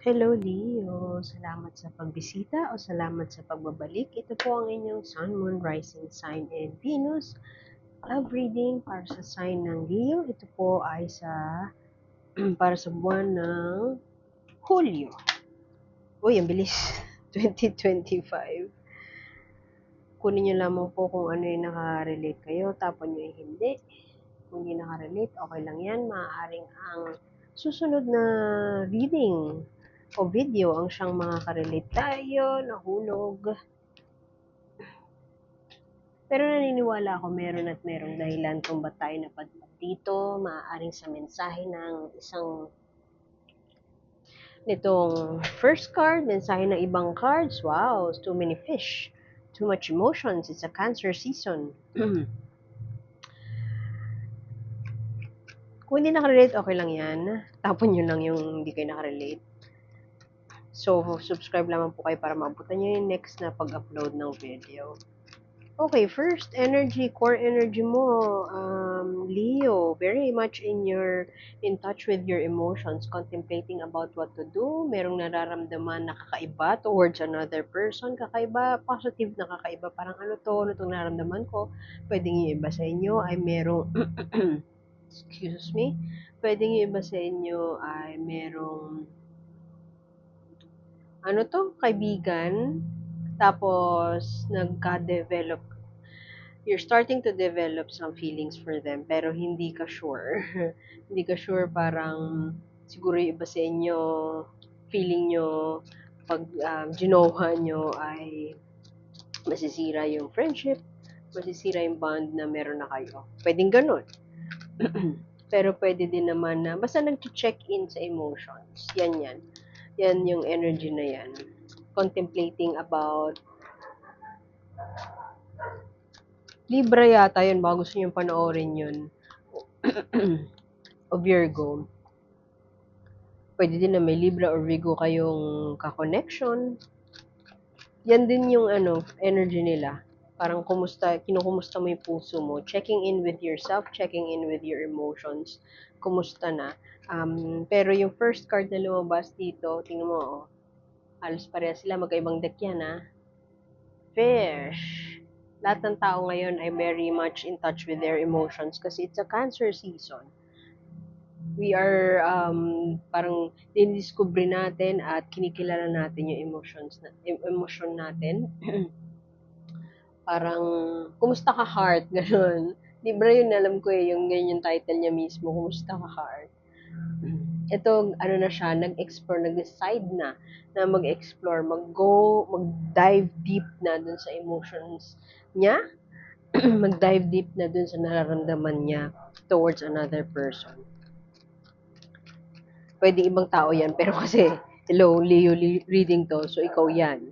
Hello Leo, salamat sa pagbisita o salamat sa pagbabalik. Ito po ang inyong Sun, Moon, Rising Sign and Venus love reading para sa sign ng Leo. Ito po ay para sa buwan ng Hulyo. Uy, ang bilis. 2025. Kunin nyo lamang po kung ano yung nakarelate kayo, tapon nyo yung hindi. Kung hindi nakarelate, okay lang yan. Maaaring ang susunod na reading o video ang siyang makaka-relate tayo, nahulog. Pero naniniwala ako meron at merong dahilan kung ba't tayo napadpad dito, maaaring sa mensahe ng nitong first card, mensahe ng ibang cards. Wow, too many fish. Too much emotions. It's a Cancer season. Kung hindi nakarelate, okay lang yan. Tapon nyo lang yung hindi kayo nakarelate. So, subscribe lamang po kayo para maabutan nyo yung next na pag-upload ng video. Okay, first energy, core energy mo, Leo, very much in touch with your emotions, contemplating about what to do, merong nararamdaman na kakaiba towards another person, kakaiba, positive na kakaiba, parang ano itong nararamdaman ko, pwedeng yung iba sa inyo ay merong, excuse me, pwedeng yung iba sa inyo ay merong, kaibigan, tapos nagka-develop, you're starting to develop some feelings for them pero hindi ka sure. Hindi ka sure, parang siguro yung iba sa inyo, feeling nyo pag ginawa nyo ay masisira yung friendship, masisira yung bond na meron na kayo. Pwedeng ganun. Pero pwede din naman na basta nag-check-in sa emotions. Yan. Yan yung energy na yan. Contemplating about Libra yata yun, baka gusto niyong panoorin yun. O Virgo. Pwede din na may Libra or Virgo kayong ka-connection. Yan din yung energy nila. Parang kinukumusta mo yung puso mo. Checking in with yourself, checking in with your emotions. Kumusta na. Pero yung first card na lumabas dito, tingnan mo, halos pareha sila, magkaibang deck yan, Fish. Lahat ng tao ngayon ay very much in touch with their emotions kasi it's a Cancer season. We are parang dinidiscover natin at kinikilala natin yung emotion natin. Parang kumusta ka heart, ganun. Libra yun, alam ko yung ganyan title niya mismo, kumusta ka heart. Ito, na siya, nag-explore, nag-decide na mag-explore, mag-dive deep na dun sa emotions niya, mag-dive deep na dun sa nararamdaman niya towards another person. Pwedeng ibang tao yan, pero kasi, hello, Leo reading to, so ikaw yan.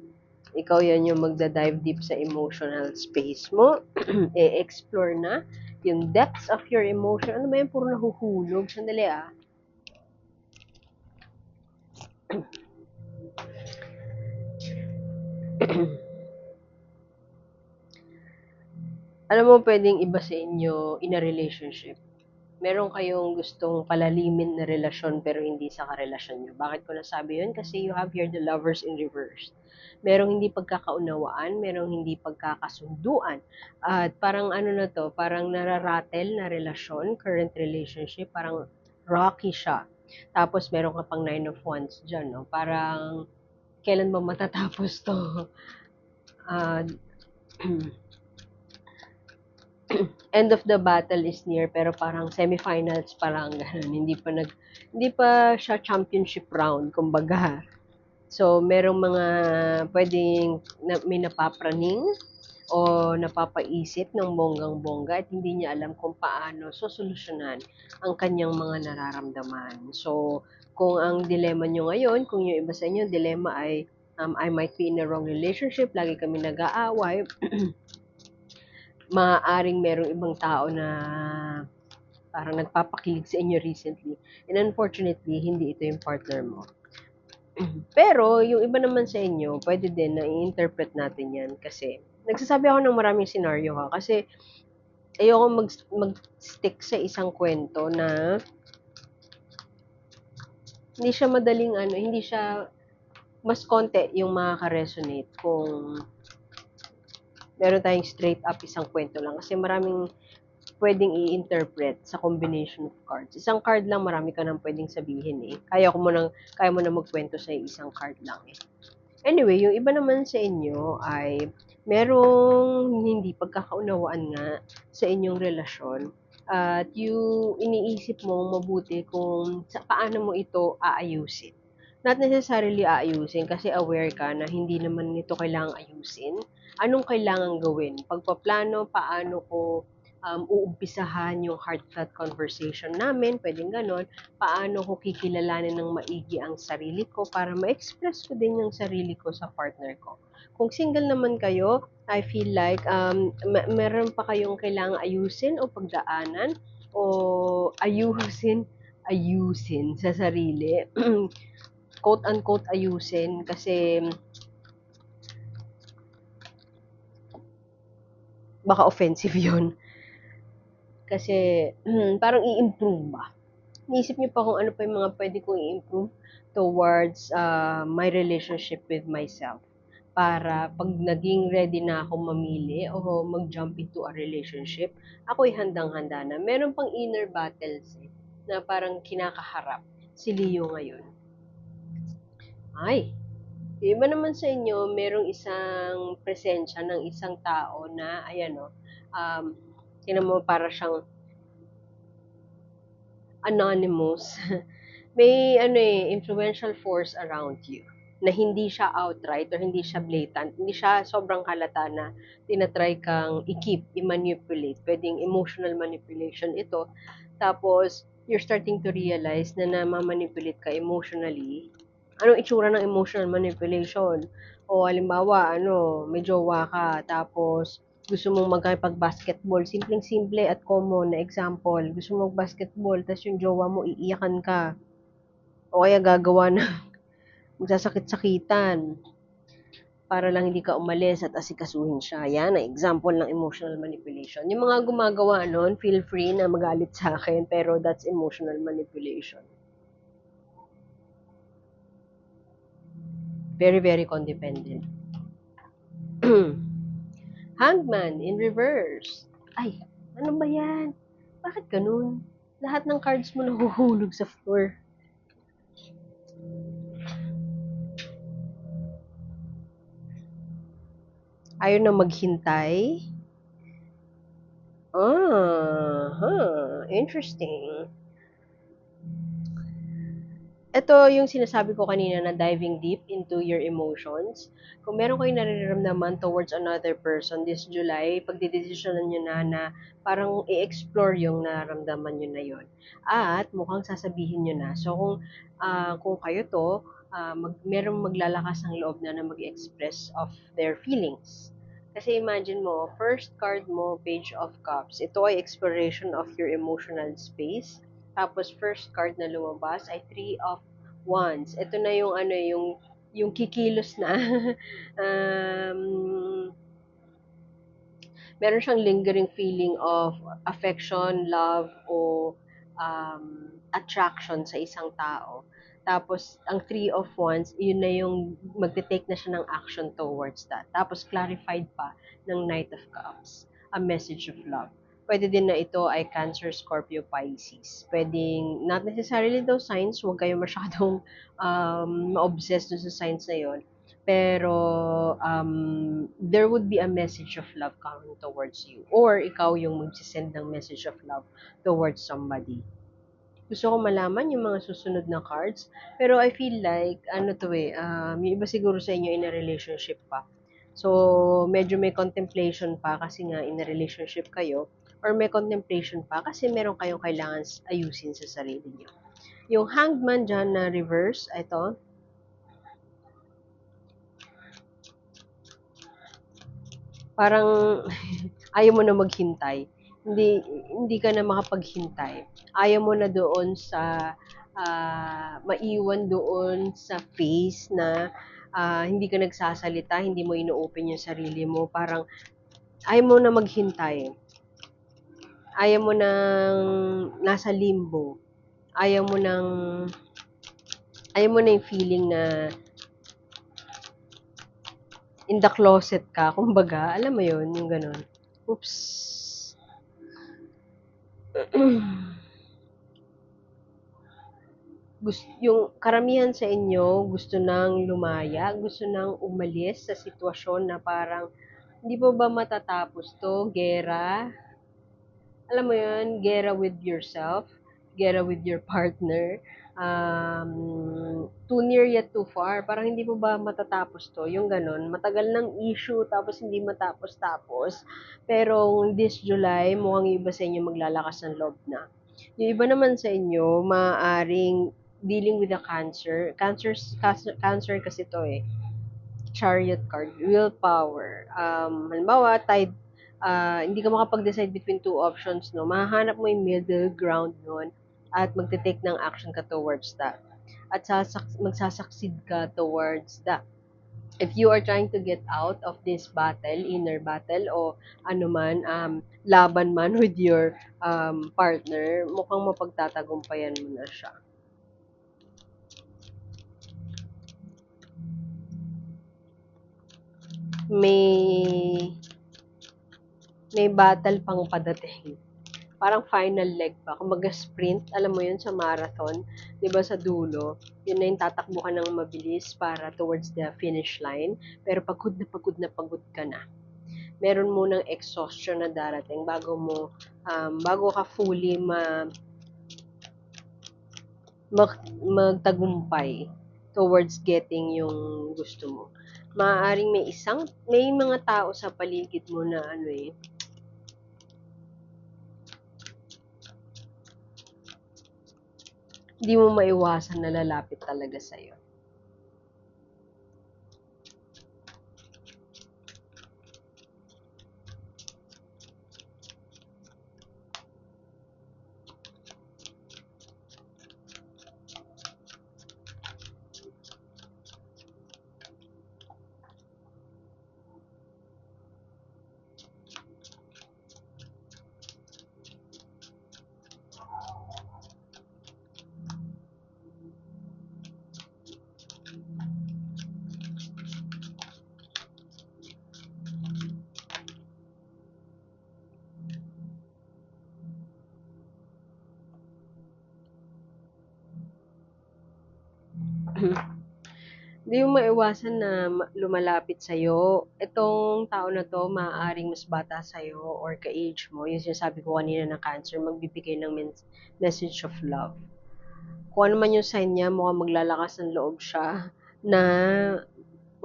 Ikaw yan yung magda-dive deep sa emotional space mo, e-explore na yung depths of your emotion. Ano ba yan? Puro nahuhulog. Sandali Alam mo, pwedeng iba sa inyo in a relationship. Meron kayong gustong palalimin na relasyon pero hindi sa karelasyon nyo. Bakit ko nasabi yun? Kasi you have here the lovers in reverse. Merong hindi pagkakaunawaan, merong hindi pagkakasunduan. At parang na to, parang nararatel na relasyon, current relationship, parang rocky siya. Tapos meron ka pang 9 of Wands dyan, no? Parang kailan ba matatapos to? Uh, end of the battle is near pero parang semifinals pa lang ganun. Hindi pa siya championship round kumbaga. So merong mga pwedeng may napapraning o napapaisip ng bonggang-bongga at hindi niya alam kung paano sosolusyonan ang kanyang mga nararamdaman. So kung ang dilema nyo ngayon, kung yung iba sa inyo dilema ay I might be in a wrong relationship, lagi kami nag-aaway, maaaring merong ibang tao na parang nagpapakilig sa inyo recently. And unfortunately, hindi ito yung partner mo. Pero, yung iba naman sa inyo, pwede din na i-interpret natin yan kasi nagsasabi ako ng maraming scenario kasi ayoko mag-stick sa isang kwento na Hindi siya madaling ano, hindi siya mas konti yung makaka-resonate kung meron tayong straight up isang kwento lang. Kasi maraming pwedeng i-interpret sa combination of cards. Isang card lang, marami ka nang pwedeng sabihin eh. Kaya mo na magkwento sa isang card lang eh. Anyway, yung iba naman sa inyo ay merong hindi pagkakaunawaan nga sa inyong relasyon at yung iniisip mong mabuti kung paano mo ito aayusin. Not necessarily aayusin kasi aware ka na hindi naman nito kailangang ayusin. Anong kailangan gawin? Pagpaplano, paano ko uumpisahan yung heartfelt conversation namin, pwedeng ganon. Paano ko kikilalanin ng maigi ang sarili ko para ma-express ko din yung sarili ko sa partner ko. Kung single naman kayo, I feel like meron pa kayong kailangang ayusin o pagdaanan o ayusin sa sarili. Quote-unquote ayusin kasi baka offensive yon. Kasi parang i-improve ba? Iniisip niyo pa kung ano pa yung mga pwede kong i-improve towards my relationship with myself. Para pag naging ready na ako mamili o mag-jump into a relationship, ako'y handang-handa na. Meron pang inner battles eh, na parang kinakaharap si Leo ngayon. Ay, yung iba naman sa inyo, merong isang presensya ng isang tao na, ayan o, tinan mo para siyang anonymous. May ano eh, influential force around you na hindi siya outright or hindi siya blatant, hindi siya sobrang halata na tinatry kang i-keep, i-manipulate. Pwedeng emotional manipulation ito. Tapos, you're starting to realize na namamanipulate ka emotionally. Anong itsura ng emotional manipulation? O halimbawa, may jowa ka, tapos gusto mong magkapag-basketball, simpleng-simple at common na example, gusto mong basketball, tapos yung jowa mo, iiyakan ka, o kaya gagawa na magsasakit-sakitan para lang hindi ka umalis at asikasuhin siya. Yan ang example ng emotional manipulation. Yung mga gumagawa nun, feel free na magalit sa akin, pero that's emotional manipulation. Very, very codependent. Hangman in reverse. Ay, ano ba yan? Bakit ganun? Lahat ng cards mo nahuhulog sa floor. Ayaw na maghintay. Interesting. Ito yung sinasabi ko kanina na diving deep into your emotions. Kung meron kayong nararamdaman towards another person this July, pagdidesisyonan nyo na parang i-explore yung nararamdaman nyo na yon. At mukhang sasabihin nyo na. So kung kayo to, merong maglalakas ng loob na mag-express of their feelings. Kasi imagine mo, first card mo, Page of Cups. Ito ay exploration of your emotional space. Tapos first card na lumabas ay Three of Wands. Ito na yung yung kikilos na um, meron siyang lingering feeling of affection, love, o attraction sa isang tao. Tapos, ang Three of Wands, yun na yung magte-take na siya ng action towards that. Tapos, clarified pa ng Knight of Cups, a message of love. Pwede din na ito ay Cancer, Scorpio, Pisces. Pwedeng, not necessarily those signs, huwag kayo masyadong ma-obsess dun sa signs na yon. Pero, there would be a message of love coming towards you. Or, ikaw yung magsisend ng message of love towards somebody. Gusto ko malaman yung mga susunod na cards. Pero I feel like, yung iba siguro sa inyo in a relationship pa. So, medyo may contemplation pa kasi nga in a relationship kayo. Or may contemplation pa kasi meron kayong kailangan ayusin sa sarili niyo. Yung hanged man dyan na reverse, ito, parang ayaw mo na maghintay. Hindi hindi ka na makapaghintay. Ayaw mo na doon sa maiwan doon sa phase na hindi ka nagsasalita, hindi mo ino-open yung sarili mo. Parang ayaw mo na maghintay. Ayaw mo nang nasa limbo. Ayaw mo nang ayaw mo na yung feeling na in the closet ka, kumbaga, alam mo yun, yung gano'n. Oops. Yung karamihan sa inyo gusto nang lumaya, gusto nang umalis sa sitwasyon na parang, hindi pa ba matatapos 'to, giyera? Alam mo 'yun, giyera with yourself, giyera with your partner, too near yet too far, parang hindi pa ba matatapos 'to, yung gano'n. Matagal ng issue tapos hindi matapos-tapos, pero this July mukhang yung iba sa inyo maglalakas ng loob na. Yung iba naman sa inyo maaaring dealing with a cancer. Cancer kasi 'to, eh. Chariot card, willpower. Halimbawa, hindi ka makapag-decide between two options, no? Mahahanap mo yung middle ground nun at magte-take ng action ka towards that. At magsasucceed ka towards that. If you are trying to get out of this battle, inner battle, o ano man, laban man with your partner, mukhang mapagtatagumpayan mo na siya. May may battle pang padating. Parang final leg pa. Kumbaga sprint, alam mo yun sa marathon, 'di ba sa dulo, yun na yung tatakbo ka ng mabilis para towards the finish line, pero pagod ka na. Meron munang exhaustion na darating bago ka fully magtagumpay towards getting yung gusto mo. Maaaring may mga tao sa paligid mo na ano eh, hindi mo maiwasan na lalapit talaga sa'yo. Hindi mo maiwasan na lumalapit sa'yo. Itong tao na 'to maaaring mas bata sa'yo or ka-age mo, yung sinasabi ko kanina na cancer, magbibigay ng message of love. Kung ano man yung sign niya, mukhang maglalakas ng loob siya na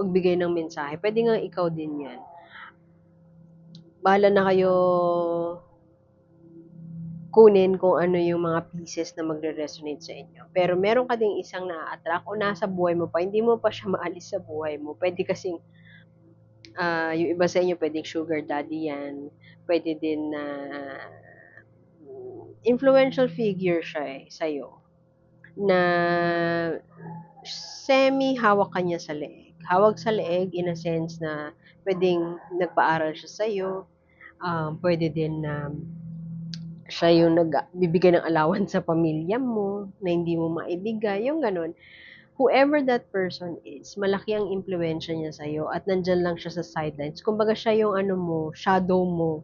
magbigay ng mensahe. Puwede ngang ikaw din 'yan. Bahala na kayo kunin kung ano yung mga pieces na magre-resonate sa inyo. Pero meron ka ding isang naa-attract o nasa buhay mo pa, hindi mo pa siya maalis sa buhay mo. Puwede kasing yung iba sa inyo puwedeng sugar daddy 'yan, puwede din na influential figure siya, eh, sa'yo na semi-hawak ka niya sa leeg. Hawak sa leeg in a sense na puwedeng nagpaaral siya sa'yo, puwede din na siya yung nagbibigay ng allowance sa pamilya mo na hindi mo maibigay, yung gano'n. Whoever that person is, malaki ang impluwensiya niya sa'yo at nandiyan lang siya sa sidelines. Kumbaga siya yung ano mo, shadow mo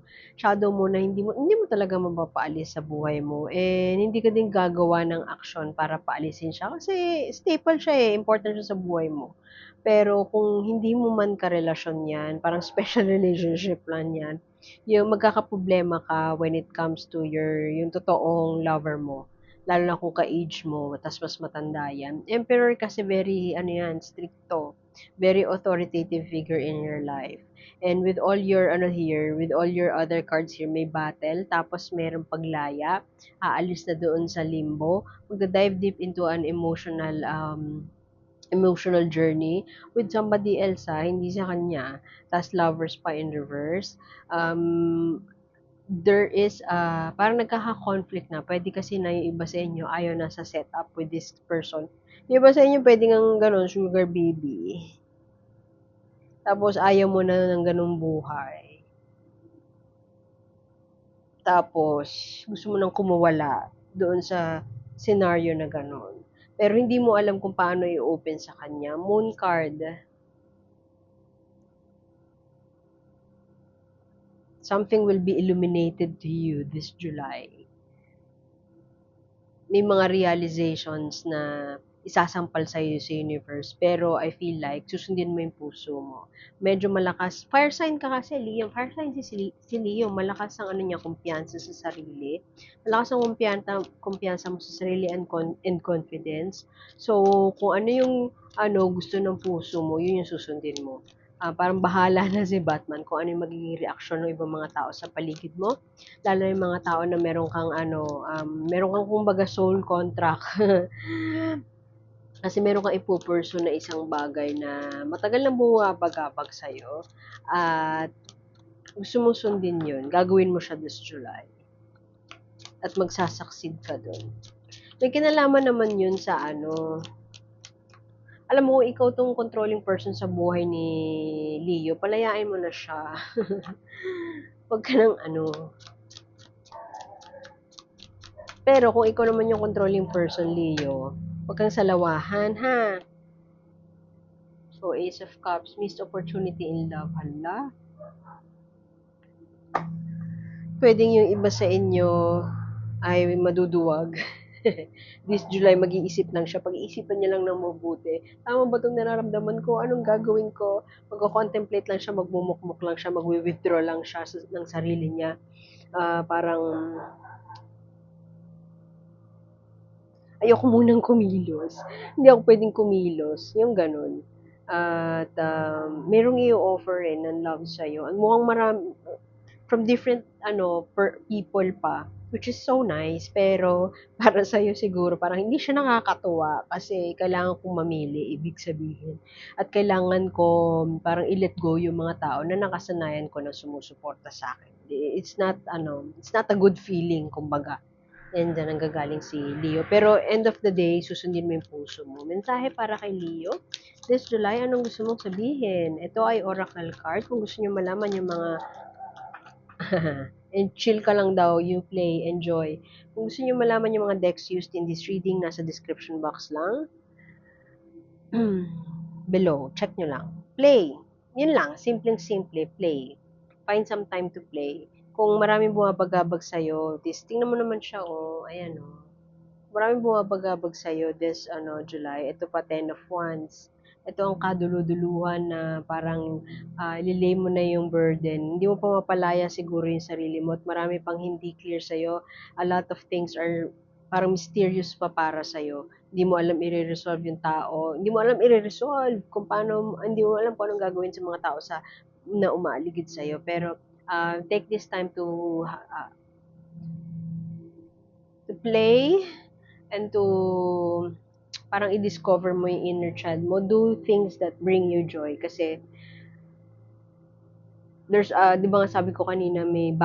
na hindi mo talaga mapapaalis sa buhay mo and hindi ka din gagawa ng aksyon para paalisin siya kasi staple siya, eh, important siya sa buhay mo. Pero kung hindi mo man karelasyon 'yan, parang special relationship lang 'yan, yung magkakaproblema ka when it comes to yung totoong lover mo. Lalo na kung ka-age mo ta's mas matanda 'yan. Emperor kasi very ano 'yan, strikto, very authoritative figure in your life. And with all your ano here, with all your other cards here, may battle, tapos merong paglaya, aalis na doon sa limbo, magda-dive deep into an emotional journey with somebody else, hindi sa kanya. Ta's lovers pa in reverse. Um, there is, parang nagkaka-conflict na. Puwede kasi na yung iba sa inyo ayaw na sa setup with this person. Yung iba sa inyo puwede ngang gano'n, sugar baby. Tapos ayaw mo na ng gano'ng buhay. Tapos gusto mo ng kumawala doon sa scenario na gano'n. pero hindi mo alam kung paano i-open sa kanya. Moon card. Something will be illuminated to you this July. May mga realizations na isasampal sa iyo sa universe, pero I feel like susundin mo yung puso mo. Medyo malakas. Fire sign ka kasi, Leo. Fire sign si Leo. Malakas ang ano niya, kumpiyansa sa sarili. Malakas ang kumpiyansa mo sa sarili and confidence. So, kung ano yung gusto ng puso mo, yun yung susundin mo. Parang bahala na si Batman kung ano yung magiging reaksyon ng ibang mga tao sa paligid mo, lalo na yung mga tao na meron kang kumbaga soul contract. Kasi meron kang ipo-pursue na isang bagay na matagal nang bumabagabag sa'yo at gusto mong sundin yun, gagawin mo siya this July at magsasucceed ka dun. May kinalaman naman yun sa alam mo, ikaw tong controlling person sa buhay ni Leo, palayain mo na siya. Huwag ka ng Pero kung ikaw naman yung controlling person, Leo, huwag kang salawahan, ha? So, Ace of Cups, missed opportunity in love. Hala. Pwedeng yung iba sa inyo ay maduduwag. This July, mag-iisip lang siya. Pag-iisipan niya lang ng mabuti. Tama ba itong nararamdaman ko? Anong gagawin ko? Mag-contemplate lang siya, magmumukmuk lang siya, mag-withdraw lang siya ng sarili niya. Parang ayoko munang kumilos. Hindi ako pwedeng kumilos. Yung ganun. At merong i-offer ng love sa'yo. Ang mukhang marami, from different people pa, which is so nice, pero para sa'yo siguro parang hindi siya nakakatuwa kasi kailangan kong mamili, ibig sabihin. At kailangan ko parang i-let go yung mga tao na nakasanayan ko na sumusuporta sa akin. It's not a good feeling, kumbaga. And dyan ang gagaling si Leo. Pero end of the day, susundin mo yung puso mo. Mensahe para kay Leo. This July, anong gusto mong sabihin? Ito ay oracle card. Kung gusto niyo malaman yung mga and chill ka lang daw, you play, enjoy. Kung gusto niyo malaman yung mga decks used in this reading, nasa description box lang. Below, check nyo lang. Play. Yun lang, simpleng-simple, play. Find some time to play. Kung maraming bumabagabag sa'yo, tingnan mo naman siya, ayan, maraming bumabagabag sa'yo this, July. Ito pa, Ten of Wands. Ito ang kaduluduluhan na parang ililay mo na yung burden. Hindi mo pa mapalaya siguro yung sarili mo at marami pang hindi clear sa'yo. A lot of things are parang mysterious pa para sa'yo. Hindi mo alam i-resolve yung tao. Hindi mo alam i-resolve kung paano, hindi mo alam kung anong gagawin sa mga tao na umaaligid sa'yo. Pero take this time to play and to parang i-discover mo yung inner child mo. Do things that bring you joy. Kasi, di ba nga sabi ko kanina, may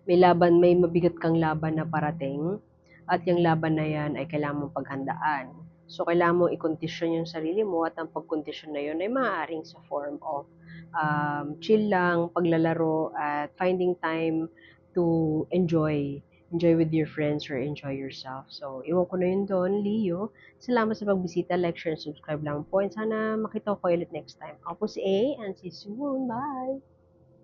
laban, may mabigat kang laban na parating. At yung laban na yan ay kailangan mong paghandaan. So, kailangan mo i-condition yung sarili mo at ang pag-condition na yun ay maaaring sa form of chill lang, paglalaro, at finding time to enjoy with your friends or enjoy yourself. So, iwan ko na yun doon, Leo. Salamat sa pagbisita, like, share, and subscribe lang po. And sana makita ko kayo ulit next time. Ako po si A, and see you soon. Bye!